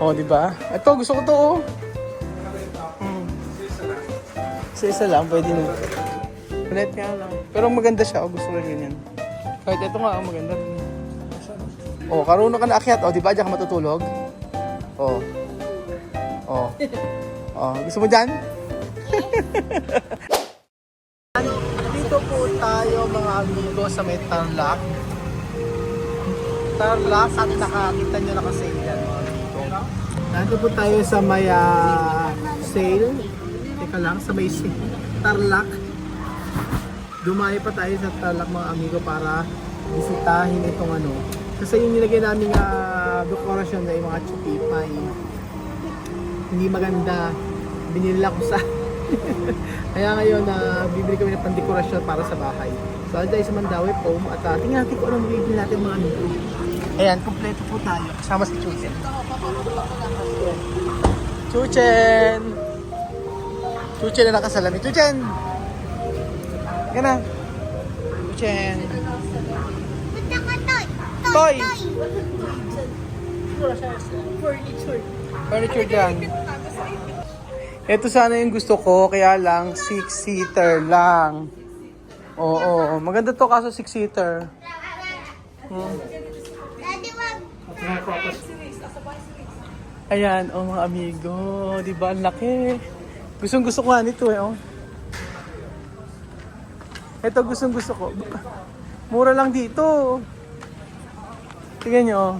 Oh, di ba? Ito, gusto ko to, oh. Isa lang, pwede na. Ulit nga lang. Pero maganda siya, oh. Gusto ko ganyan. Kahit ito nga, oh, maganda rin. Oh, karunong ka na akyat. Oh, di ba? Diyan ka matutulog. Oh. Oh. Oh, gusto mo dyan? Dito po tayo mga amigo sa may Tarlac. Tarlac, at nakakita nyo na kasi yan mga amigo. Nandito po tayo sa may sale. Teka lang, sa may Tarlac. Dumayo pa tayo sa Tarlac mga amigo para bisitahin itong ano. Kasi yung nilagay namin dekorasyon na yung mga chupipay. Hindi maganda. Binila ko sa kaya ngayon bibili kami ng pandekorasyon para sa bahay. So tayo sa Mandaue Foam at tingnan natin kung anong bibili natin mga amigo. Ayan, kompleto po tayo. Kasama si Chuchen. Chuchen! Chuchen na nakasalami. Chuchen! Yan na. Chuchen! Toy! Furniture dyan. Ito sana yung gusto ko, kaya lang 6-seater lang. Oo, maganda to kaso 6-seater. Ayan, oh mga amigo, di ba ang laki? Gustong gusto ko nga nito eh, oh. Ito gustong gusto ko. Mura lang dito. Tingnan nyo, oh.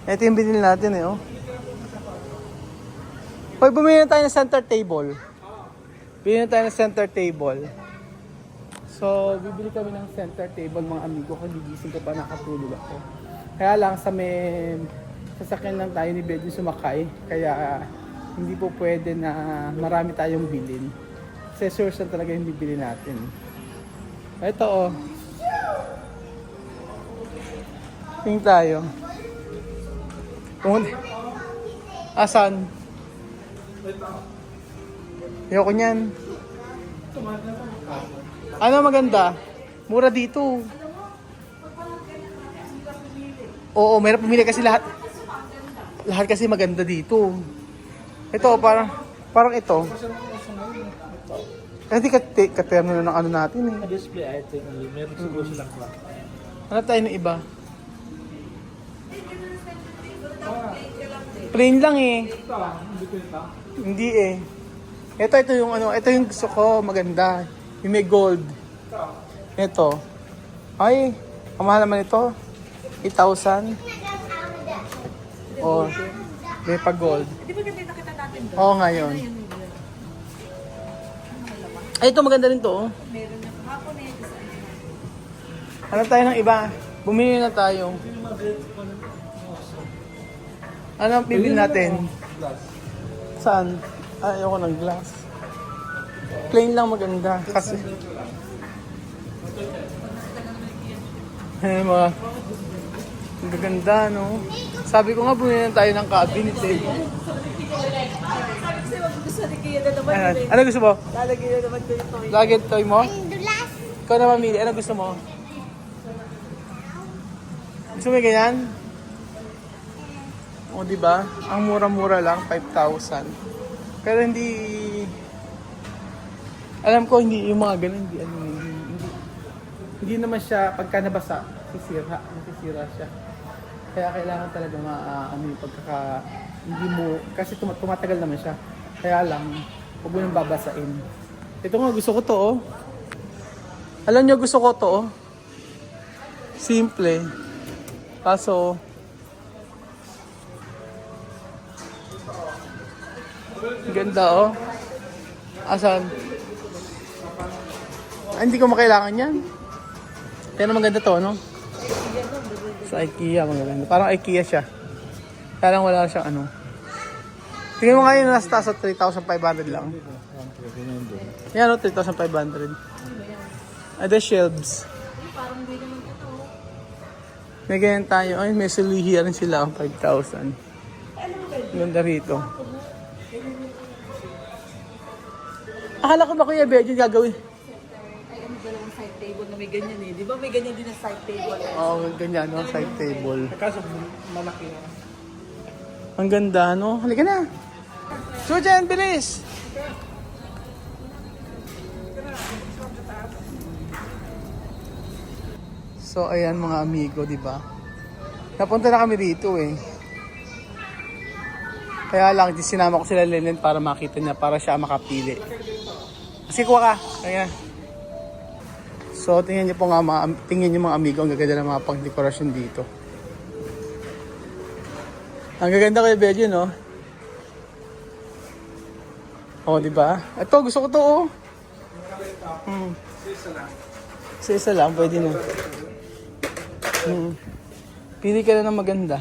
Ito yung binili natin eh, oh. Hoy, bumili na tayo ng center table. Bumili na tayo ng center table. So, bibili kami ng center table mga amigo. Kung gigising ko pa, nakatulog ako. Kaya lang, sa may sasakyan lang tayo ni Bedin sumakay. Kaya, hindi po pwede na marami tayong bilhin. Kasi source lang talaga yung bibili natin. Ito, oh. Tingin tayo. Asan? Ayoko niyan. Ano maganda? Mura dito. Oo, mayroon pumili kasi lahat. Lahat kasi maganda dito. Ito, parang ito. Hindi ka-terno na ng ano natin eh. Display item only. Meron siguro silang clock. Ano tayo ng iba? Plain lang eh. Hindi eh. Ito yung ano, ito yung gusto ko, maganda. Yung may gold. Ito. Ay, ang mahal naman ito. 8,000. Oh, may pag-gold. Di ba ganda nakita natin doon? Oo, ngayon. Ay, ito maganda rin to. Oh. Meron na kahapon eh. Ano tayo ng iba? Bumili na tayo. Ano ang bibili natin? Saan? Ayoko ng glass. Plain lang maganda. Kasi mga gaganda, no? Sabi ko nga, bumili na tayo ng cabinet eh. Gusto ni Kia na naman Ayan. yun eh. Ano gusto mo? Lalagay na naman ko yung toy. Lagi toy mo? Ikaw na mamili. Ano gusto mo? Gusto mo yung ganyan? O, diba? Ang mura-mura lang, 5,000. Pero hindi... Alam ko, hindi yung mga ganun, hindi naman siya, pagka nabasa, nasisira siya. Kaya kailangan talaga yung hindi mo, kasi tumatagal naman siya. Kaya lang, huwag mo nang babasain. Ito nga, gusto ko to, oh. Alam nyo, gusto ko to, oh. Simple. Kaso, ganda, oh. Asan? Hindi ko makailangan yan. Pero maganda to, no? Sa IKEA, maganda. Parang IKEA siya. Kaya lang wala siyang ano. Tingnan mo ngayon, nasa taas at 3,500 lang. Yan, no? 3,500. Ay, the shelves. May ganyan tayo. Ay, may sulihi rin sila. 5,000. Ganda rito. Akala ko ba Kuya Bedyo gagawin? Ay, ano ba lang side table na may ganyan eh. Di ba may ganyan din na side table? Oo, ganyan, no? Side table. Kaso malaki na. Ang ganda, no? Halika na. Sujan, bilis! So, ayan mga amigo, di ba? Napunta na kami dito eh. Kaya lang, sinama ko sila Lenlen para makita niya, para siya makapili. Kasi kuha ka. Kaya. So, tingnan niyo po nga, tingnan niyo mga amigo, ang gaganda ng mga pang-dekorasyon dito. Ang gaganda ko yung Belgium, no? Oh, di ba? Ito, gusto ko to, oh. Isa lang, pwede na. Pili ka na ng maganda.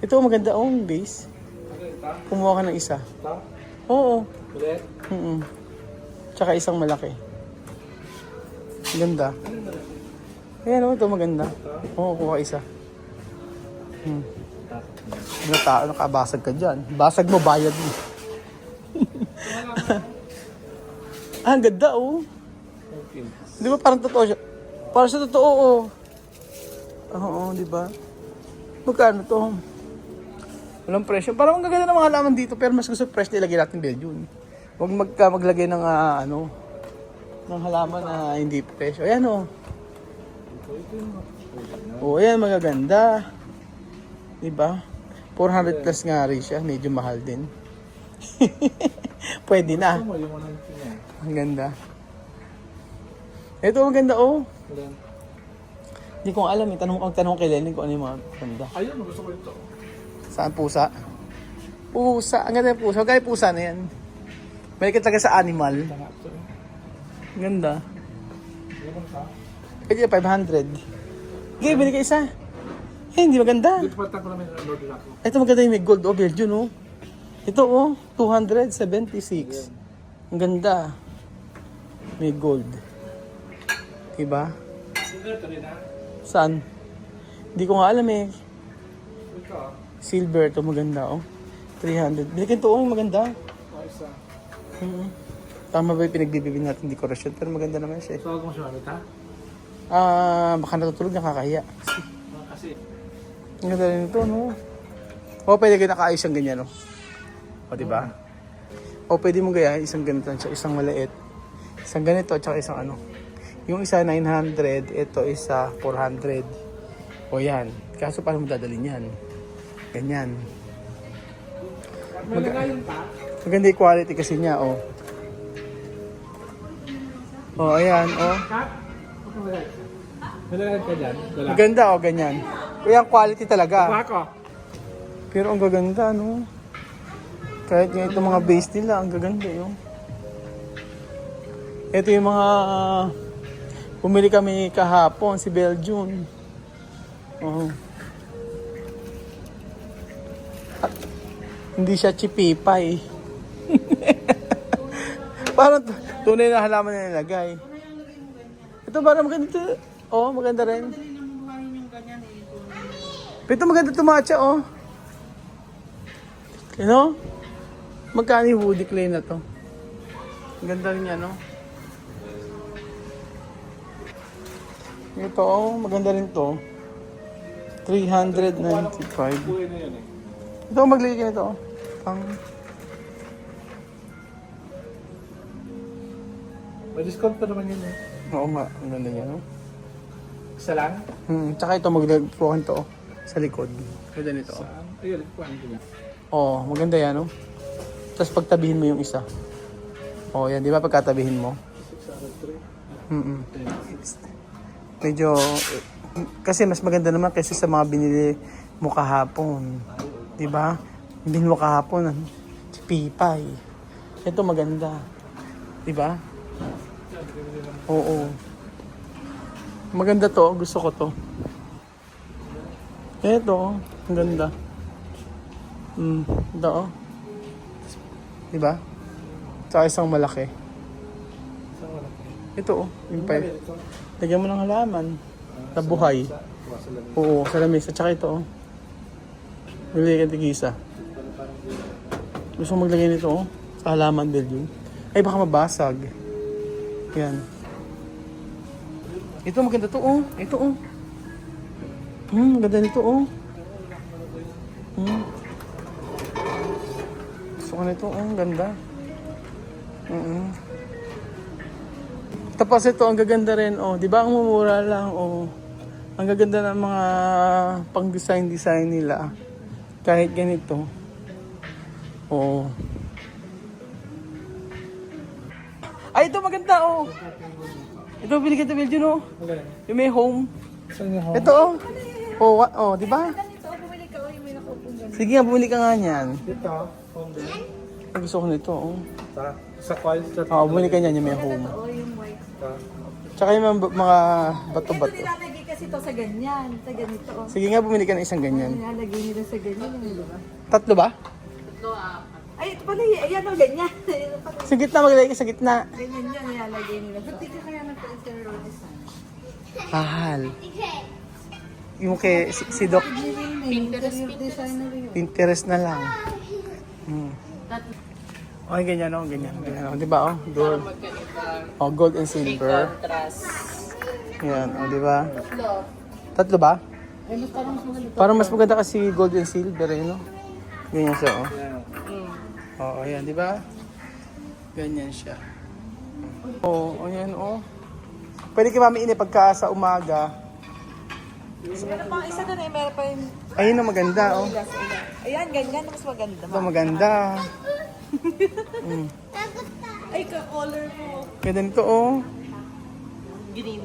Ito maganda base. Kumuha ka ng isa. Oo. Ulit? Tsaka isang malaki. Ganda. Ayan ito maganda. Oo, kuha isa. Nakabasag ka dyan. Basag mo, bayad mo. Ang ganda Okay. Di ba parang totoo siya? Parang sa totoo, Oo, di ba? Magkano to? Walang presyo. Parang ang gaganda ng mga halaman dito, pero mas gusto fresh nilagay natin Belgium. Huwag maglagay ng ng halaman na hindi presyo. Ayan ayan magaganda. Di ba? 400 plus nga rin siya, medyo mahal din. Pwede na. Ang ganda. Ito maganda Ulit? Hindi ko alam eh. Tanong kay Lenny kung ano yung mga ganda. Ayun, gusto ko ito. Saan pusa? Pusa. Ang ganda yung pusa. Magkano yung pusa na yan? Balik ka talaga sa animal. Tanga ito. Ang ganda. Ewan ka. Pwede 500. Okay, bili ka isa. Hindi maganda. Dito pa ko namin ang order ako. Ito maganda yung may gold. Belgium Ito 276. Ang ganda. May gold. Diba? Ito rin ha? Saan? Hindi ko nga alam eh. Ito. Silver to maganda 300. Bilikin to maganda. Isa. Tama ba yung pinagbibigyan natin dekorasyon? Pero maganda naman siya. So, kung siya ha? Baka natutulog, nakakahiya. Kasi. Ang ganda rin ito, no? Pwede ka nakaayos ang ganyan, no? Diba? Pwede mong gaya, isang ganito siya, isang maliit. Isang ganito, tsaka isang Yung isa 900, ito isa 400. Yan. Kaso paano mo dadalhin yan? Ganyan. Malagayin pa? Maganda yung quality kasi niya, ayan, Kat? Malagayin ka dyan? Wala. Maganda, ganyan. Kaya ang quality talaga. Ako. Pero ang gaganda, no? Kahit nga itong mga base nila, ang gaganda, Ito yung mga bumili kami kahapon, si Belgium. At hindi siya chipipay. Parang tunay na halaman na nilagay. Ito parang maganda ito. Maganda rin. Ito maganda tumatsa, Magkano yung hoodie clay na to? Ang ganda rin yan, Ito, maganda rin to. 395. Buhay na yan Ito, maglagay ka nito, May discount pa naman yun Oo nga, ang ganda niya, Isa lang? Tsaka ito, maglagay to, sa likod. Ganda nito, Saan? Ayun, kuhanin ko yan. maganda yan, Tapos pagtabihin mo yung isa. Yan, di ba pagkatabihin mo? 603. Medyo, kasi mas maganda naman kasi sa mga binili mo kahapon. Di ba? Binili mo kahapon, si Pipay. Ito maganda. Di ba? Oo. Maganda to, gusto ko to. Ito, ang ganda. Ito, Di ba? Tsaka isang malaki. Saan wala? Ito, yung pa. Lagyan mo ng halaman. Na buhay. Oo, sa lamesa. Tsaka ito, Maglagay ka tigisa. Gusto mo maglagay nito, sa halaman Belgium. Ay, baka mabasag. Yan. Ito, maganda to, Ito, ganda nito, Gusto ko nito. Ang ganda. Tapos ito, ang gaganda rin. Oh, di ba ang mumura lang? Oh. Ang gaganda ng mga pang-design nila. Kahit ganito. Oh. Ay, ito maganda, oh. Ito, bili kita, Bill, oh. Yung may home. Saan yung home? Ito, oh. Oh, oh, di ba? Ganito, bumili ka, may nakaupong ganito. Sige nga, bumili ka nga niyan. Dito, home din. Ay, gusto ko nito, oh. Sa coil. Oo, bumili ka niyan, yung may home. Oo, yung white. Tsaka yung mga bato-bato. Ito nilalagay kasi ito sa ganyan, sa ganito. Oh. Sige nga, bumili ka ng isang ganyan. Nilalagay nila sa ganyan, yung diba? Tatlo ba? Ay, ito pala, ayan o, ganyan. Ito pala, Sa gitna, maglagay ka sa gitna. ganyan yan, nilalagay nila. Ba't di ka kaya nagpa-interior design? Mahal. Yung kay si Doc, Pinterest designer yun. Pinterest na lang. Okay, ganyan o, ganyan. Ganyan, o, di ba? Oh, gold. Oh, gold and silver. Yan, o, di ba? Tatlo ba? Ay, mas parang sulit. Parang mas maganda kasi gold and silver, eh, no? Ganyan siya, oh. Oo, ayan, di ba? Ganyan siya. Oo, ayan, oh. Pwede kay mami ini pagka sa umaga. Meron pang isa doon eh, meron pa yung Ayun ang maganda, oh. ayan, ganyan, mas maganda. Ito maganda. Ay, ka-color mo. Ganda nito, oh. Green.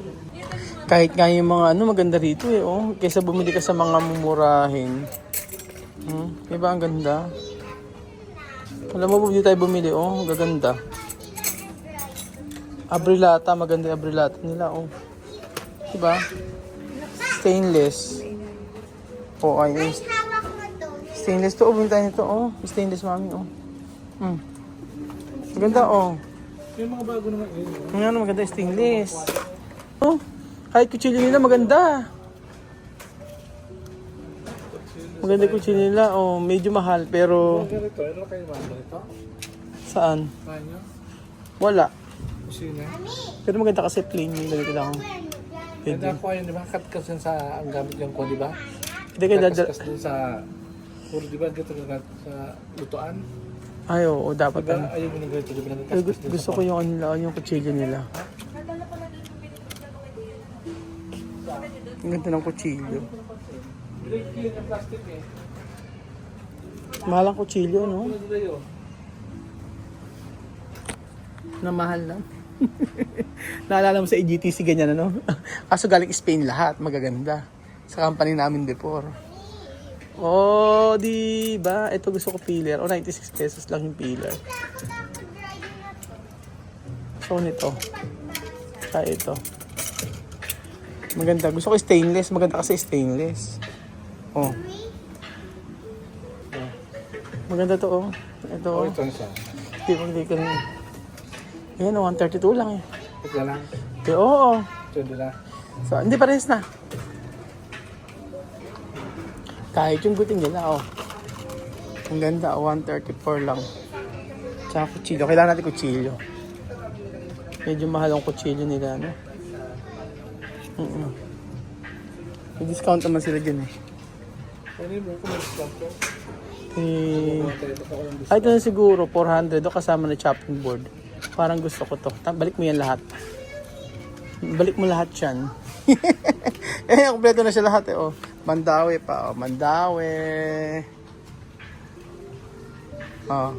Kahit nga yung mga ano, maganda rito, eh, oh. Kaysa bumili ka sa mga mumurahin. Diba, ang ganda. Alam mo, hindi tayo bumili, oh. Gaganda. Abrilata, maganda yung abrilata nila, oh. Diba? Stainless. Oh, ayun. Stainless to, oh. Bumili tayo nito, oh. Stainless, mami, oh. Maganda, oh. Yung mga bago naman yun. Ang ano, maganda yung stainless. Oh, kahit kutsilyo nila, maganda. Maganda yung kutsilyo nila, oh. Medyo mahal, pero... Ganito, ano kayo mga ganito? Saan? Banyo? Wala. Kusina? Pero maganda kasi plain yung ganito lang. Ganda ko yun, di ba? Cut-cut yun sa ang gamit yung ko, di ba? Hindi kayo dadal... Cut-cut dun sa... Puro, di ba? Dito sa lutuan. Ay, oo, dapat Diba? ano. Ayaw mo na ganito, di ba? Pero gusto ko yung ano nila, yung kutsilyo nila. Ang ganda ng kutsilyo. Clean ang plastic eh. Mahal ang kutsilyo, no? Ano dito yun? Na mahal lang. Naalala mo sa EGTC ganyan, ano? Kaso galing Spain lahat, magaganda. Sa company namin before. Oh, di ba? Ito gusto ko pillar. Oh, 96 pesos lang yung pillar. So, nito. Kaya ito. Maganda. Gusto ko stainless. Maganda kasi stainless. Oh. Maganda to, oh. Ito, Oh, oh. ito na siya. Hindi ko na. Ayan, oh, 132 lang eh. Ito lang. Okay, oo. Ito nila. So, hindi parehas na. Kahit yung guting nila, oh. Ang ganda, oh, 134 lang. Tsaka kutsilyo. Kailangan natin kutsilyo. Medyo mahal ang kutsilyo nila, no? May discount naman sila dyan, eh. Ano yung kung may discount ko? Ay, ito na siguro, 400 o kasama na chopping board. Parang gusto ko to. Balik mo yan lahat. Balik mo lahat yan. Eh, kompleto na siya lahat eh. Oh. Mandawi pa. Oh. Mandawi. Oh.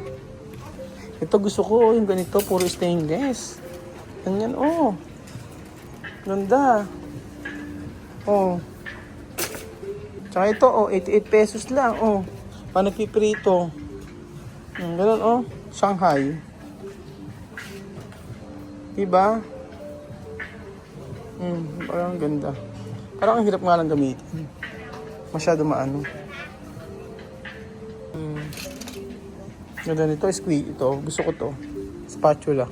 Ito gusto ko. Oh. Yung ganito, puro stainless. Ganyan, oh. Ganda. Oh. Tsaka ito, oh. 88 pesos lang, oh. Panagpiprito. Ganun, oh. Shanghai. Diba? Parang ganda. Parang ang hirap nga lang gamitin. Masyado maano. Ganda nito, squeeze ito. Gusto ko to. Spatula.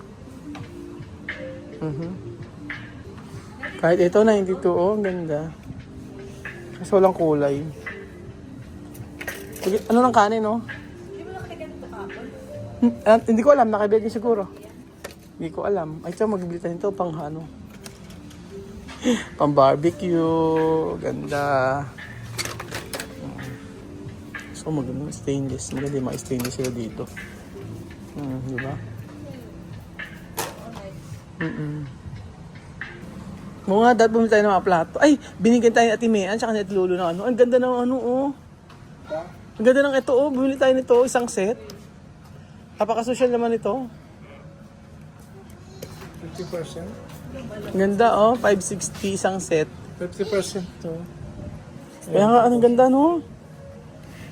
Kahit ito, 92. Oh, ang ganda. Kasi walang kulay. Sige, ano ng kanin, no? Hindi mo nakaganito ka? Hindi ko alam. Nakibigay niya siguro. Hindi ko alam. Ay, ito, magbili tayo nito pang ano. Pang barbecue. Ganda. Gusto ko stainless. Maganda yung mga stainless sila dito. Di ba? Oo nga, dahil bumili tayo ng mga plato. Ay, binigyan tayo ni Ate Mean, tsaka ni Ate Lolo ng ano. Ang ganda ng ano, oh. Ang ganda ng ito, oh. Bumili tayo nito, isang set. Napaka-social naman ito. 50%? Ang ganda, oh. 560 isang set. 50% to. Kaya nga, anong ganda, no?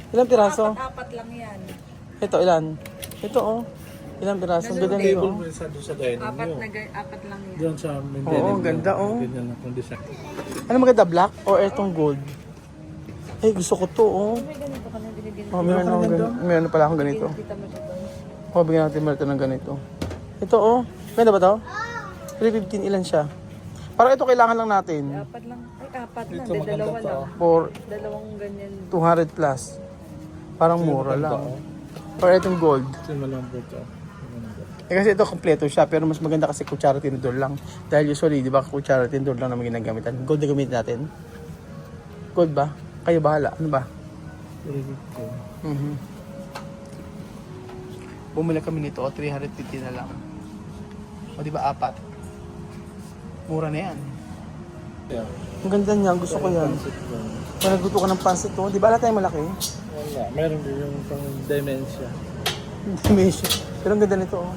Ilang piraso? Apat lang yan. Ito, ilan? Ito, oh. Ilang piraso? Ang ganda nito, Table oh. mo sa doon sa dining nyo. Apat lang yan. Doon sa main Oo, dining ang ganda, nyo. oh. Ganyan na kung design. Ano maganda, black or etong gold? Ay, gusto ko to, oh. May ganito ka na binibili. Oh, meron akong ganito. Meron pala akong ganito. Kita mo siya doon. Oh, bigyan natin Marta ng ganito. Ito, oh. Ganda ba to? 315, ilan siya? Parang ito kailangan lang natin. Apat lang. Ay, apat na. Dito Hindi, maganda dalawa to. lang. For Dalawang ganyan. 200 plus. Parang mura lang. Or itong gold. Ito yung malambot to. Eh, kasi ito kompleto siya, pero mas maganda kasi kutsara tinidor lang. Dahil usually, di ba, kutsara tinidor lang naman ginagamitan. Gold na gamitin natin. Gold ba? Kayo bahala. Ano ba? Bumili kami nito, 350 na lang. O di ba, 4? Mura na yan. Yeah. Ang ganda niya, gusto ko yan. Kung nagluto ka ng pansit to, di ba ala tayo malaki? Wala. Meron din yung pang dementia. Dimension. Pero ang ganda nito, oh.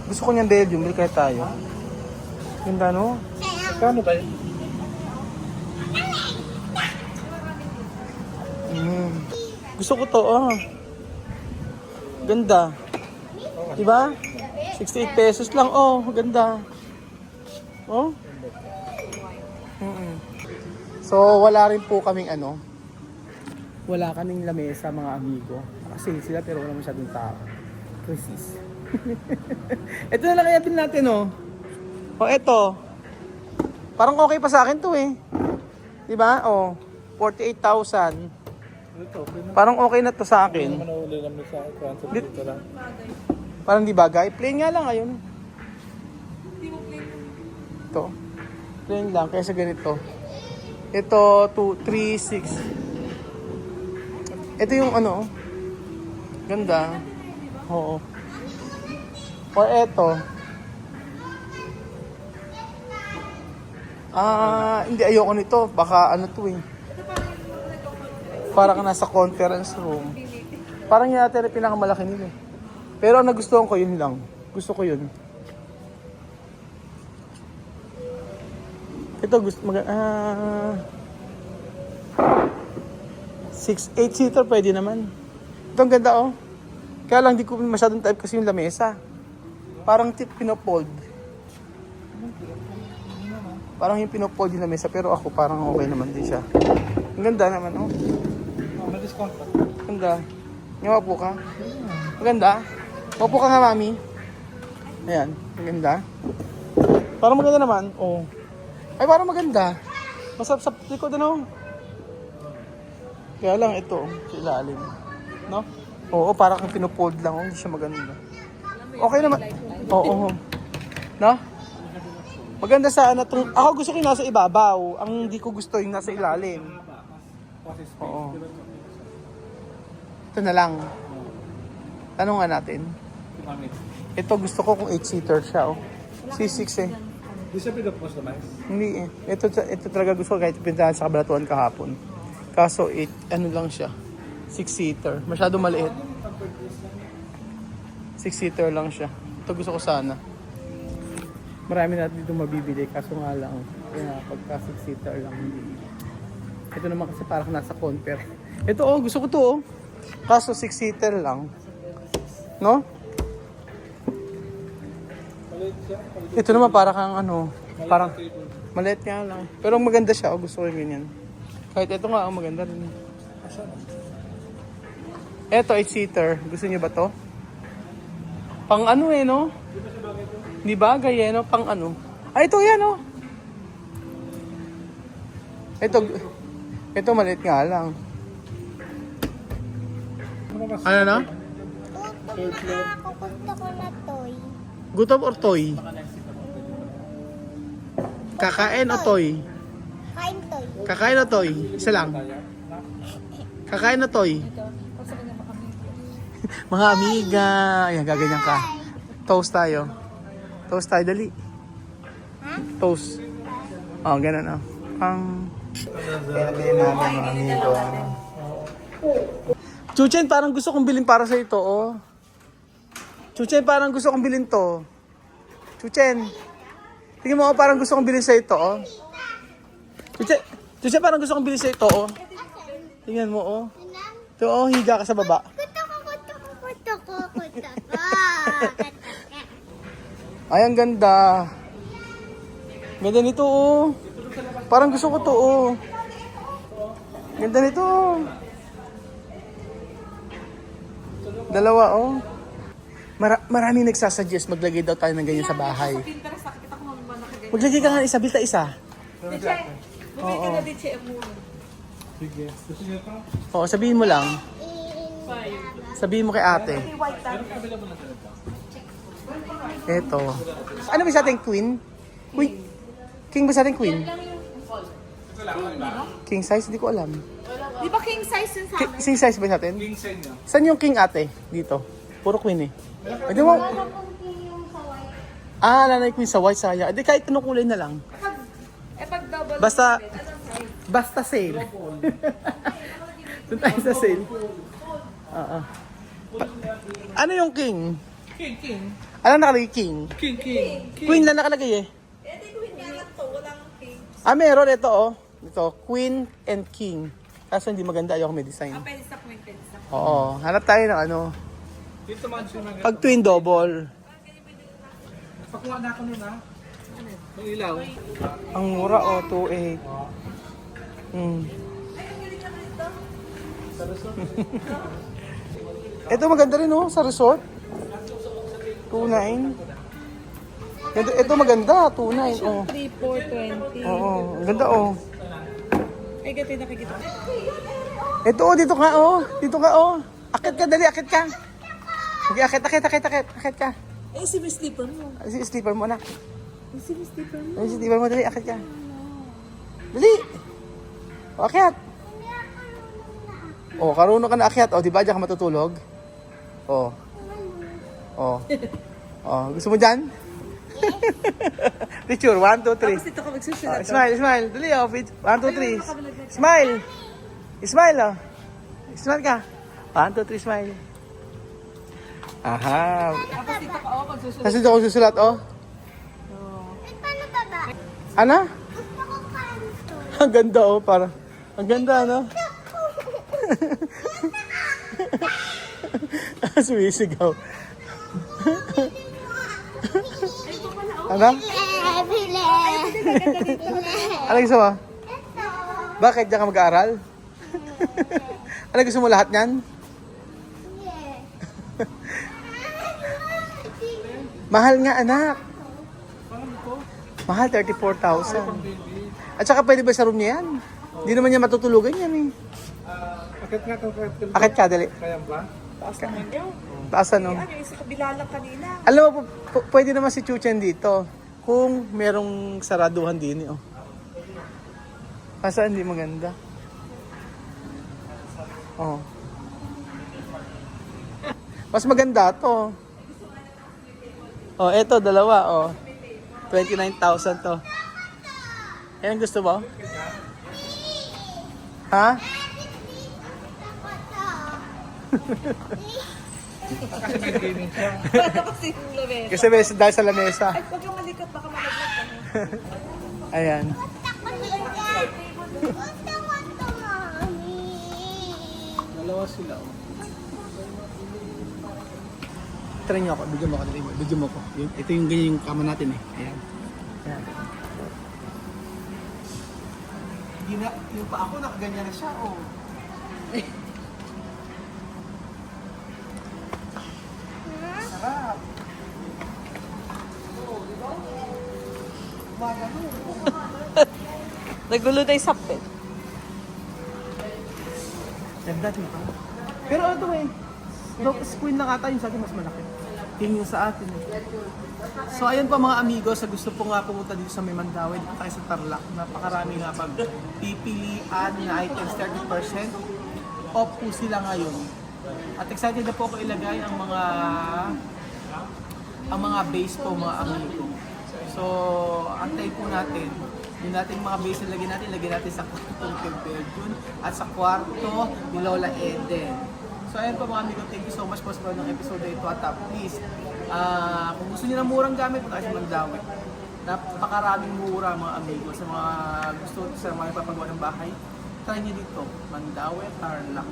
Gusto ko niyan Belgium, bili kaya tayo. Ganda, no? Kano ba yun? Gusto ko to, oh. Ganda. Diba? 68 pesos lang, oh. Ganda. Oh. So, wala rin po kaming ano. Wala kaming lamesa, mga amigo. Nakasale sila pero wala masyadong tao. Crisis. Ito na lang kaya din natin, oh. Oh, eto. Parang okay pa sa akin to, eh. Diba? Oh. 48,000. Ito, okay na. Parang okay na to sa Hindi akin. naman nauli lang sa transfer dito lang. Parang di bagay. Plain nga lang ngayon. Ito. Plain lang. Kaya sa ganito. Ito, 2, 3, 6. Ito yung ano. Ganda. Oo. Or eto. Hindi ayoko nito. Baka ano to eh. Parang nasa conference room. Parang yun natin yung pinakamalaki nila. Pero ang nagustuhan ko yun lang. Gusto ko yun. Ito gusto 8-seater pwede naman. Ito ang ganda, oh. Kaya lang di ko masyadong type kasi yung lamesa. Parang pinopold. Parang yung pinopold yung lamesa pero ako parang okay naman din siya. Ang ganda naman, oh. May discount pa. Ganda. Ngawapo ka? Maganda. Wapo ka nga, mami. Ayan. Maganda. Parang maganda naman. Oh. Ay, parang maganda. Masarap sa likod, ano? Kaya lang ito, sa ilalim. No? Oo, parang kung pinupold lang. Oh, hindi siya maganda. Okay naman. Oo. No? Maganda sana itong... Ako gusto ko yung nasa ibabaw. Ang hindi ko gusto yung nasa ilalim. Oo. Ito na lang. Tanong nga natin. Ito gusto ko kung 8-seater siya, oh. C6 eh. Di siya pinag-customize? Hindi eh. Ito talaga gusto ko kahit pintahan sa Kabalatuan kahapon. Kaso 8, ano lang siya. 6-seater. Masyado maliit. 6-seater lang siya. Ito gusto ko sana. Marami natin dito mabibili. Kaso nga lang. Kaya pagka 6-seater lang. Ito naman kasi parang nasa confer. Ito oh, gusto ko to oh. Kaso 6-seater lang. No? Ito naman para kang ano, parang maliit nga lang. Pero maganda siya, oh, gusto ko yung ganyan. Kahit ito nga, oh, maganda rin. Ito, 8-seater. Gusto niyo ba to? Pang ano eh, no? Hindi bagay eh, no? Pang ano? Ay, ito yan, oh. Ito maliit nga lang. Ano na? Kukunta ko na toy. Gutom or toy? Kakain o toy? Kain toy. Kakain o toy? Isa lang. Kakain na, Toy. Ito. Pag sa kanya makami. Mga amiga. Ayan, gaganyan ka. Toast tayo. Toast tayo, dali. Toast. Oh, ganun, oh. Pinagayin namin mga amigo. Chuchen, parang gusto kong bilhin para sa ito, oh. Chuchen, parang gusto kong bilhin to. Chuchen. Tingnan mo, oh, parang gusto kong bilhin sa ito, oh. Chuchen, parang gusto kong bilhin sa ito, oh. Tingnan mo, oh. Ito, oh, higa ka sa baba. Ay, ang ganda. Ganda nito, oh. Parang gusto ko to, oh. Ganda nito, oh. Dalawa, oh. Maraming nagsasuggest maglagay daw tayo ng ganyan sa bahay. Pinterest, nakikita ko naman nakaganyan. Maglagay ka nga isa, bilta isa. Diche, bumili ka na Diche mo. Sige. Gusto niyo pa? Oo, sabihin mo lang. Sabihin mo kay ate. White tan. Eto. Ano ba sa ating queen? Queen? King ba sa ating queen? King size? Hindi ko alam. Di ba king size yun sa amin? King size ba sa atin? King size niya. Saan yung king ate? Dito. Puro queen eh. Pwede mo? Ah, lalay queen sa white saya. Hindi kahit anong kulay na lang. Pag double. Basta, anong size? basta sale. Doon tayo sa sale. Oo. Ano yung king? King. Ano nakalagay king? King. Queen lang nakalagay eh. Di ko hindi lang to. Walang king. Ah, meron ito oh. Ito, queen and king. Kaso hindi maganda, ayoko may design. Pwede sa queen, pwede sa Oo, hanap tayo ng ano. Dito man siya mga... Pag twin double. Pakuha na ako nun ha. Yung ilaw. Ang mura oh, 2.8. Ito maganda rin oh, sa resort. 2.9. Ito maganda, 2.9 oh. 3,420. Oo, ang ganda oh. Ay, gato yung nakikita. Ito oh, dito ka oh. Dito ka oh. Akit ka, dali, akit ka. Sige, akit ka. Eh, si Miss Slipper mo. Sleeper mo na. Si Miss Slipper mo. Sleeper mo, dali, akit ka. Dali. O, akyat. O, karunong ka na akyat. O, di ba dyan ka matutulog? O. Gusto mo dyan? Picture, 1, 2, 3. Tapos ito ka magsusulat. Smile. Dali, o. 1, 2, 3. Smile. Smile, o. Smile ka. 1, 2, 3, smile. Aha. Tapos dito ka, magsusulat. Tapos dito ako susulat, o. Ano? Ang ganda, o. Para. Ang ganda, no? Sumisigaw. Ano? Ano gusto mo? Bakit diyan ka mag-aaral? Ano gusto mo lahat niyan? Mahal nga anak. Mahal 34,000. At saka pwede ba sa room niya yan? Hindi naman niya matutulugan yan eh. Akit nga kung Akit ka, dali. kaya ba? Taas naman yun. Taas ano? Ano, yung sa kabila lang kanina. Alam mo, pwede naman si Chuchen dito. Kung merong saraduhan din eh. Oh. Kasi hindi maganda. Oh. Mas maganda to. Oh, eto dalawa oh. 29,000 to. Yan gusto mo? Ha? Kasi may gaming siya. Paano kasi yung lamesa? Kasi dahil sa lamesa. Ay, huwag yung malikot, baka malaglag ka na. Ayan. Dalawa sila. Try nyo ako, bigyan mo ako. Bigyan mo ko. Ito yung ganyan yung kama natin eh. Ayan. Ayan. Hindi na, yung pa ako nakaganyan na siya, oh. Sarap. Nagulo na yung sapit. Ganda din pa. Pero ito eh. Queen na kata yung sa atin mas malaki. King yung sa atin eh. So ayun pa mga amigo, sa gusto po nga pumunta dito sa Mandaue, dito tayo sa Tarlac. Napakarami nga pag pipilian na items, 30%. off po sila ngayon. At excited na po ako ilagay ang mga base po mga amigo. So, antay po natin. Yung nating mga base na lagyan natin sa kwartong Pebedyon at sa kwarto ni Lola Eden. So, ayun po mga amigo, thank you so much po sa ng episode na ito. At please, kung gusto niyo ng murang gamit, punta kayo sa Mandaue. Napakaraming mura mga amigo. Sa mga gusto sa mga papagawa ng bahay, try niyo dito, Mandaue, Tarlac.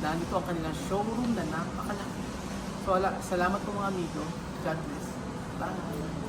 Nandito ang kanilang showroom na napakalaki. So, salamat po mga amigo. God bless. Bye!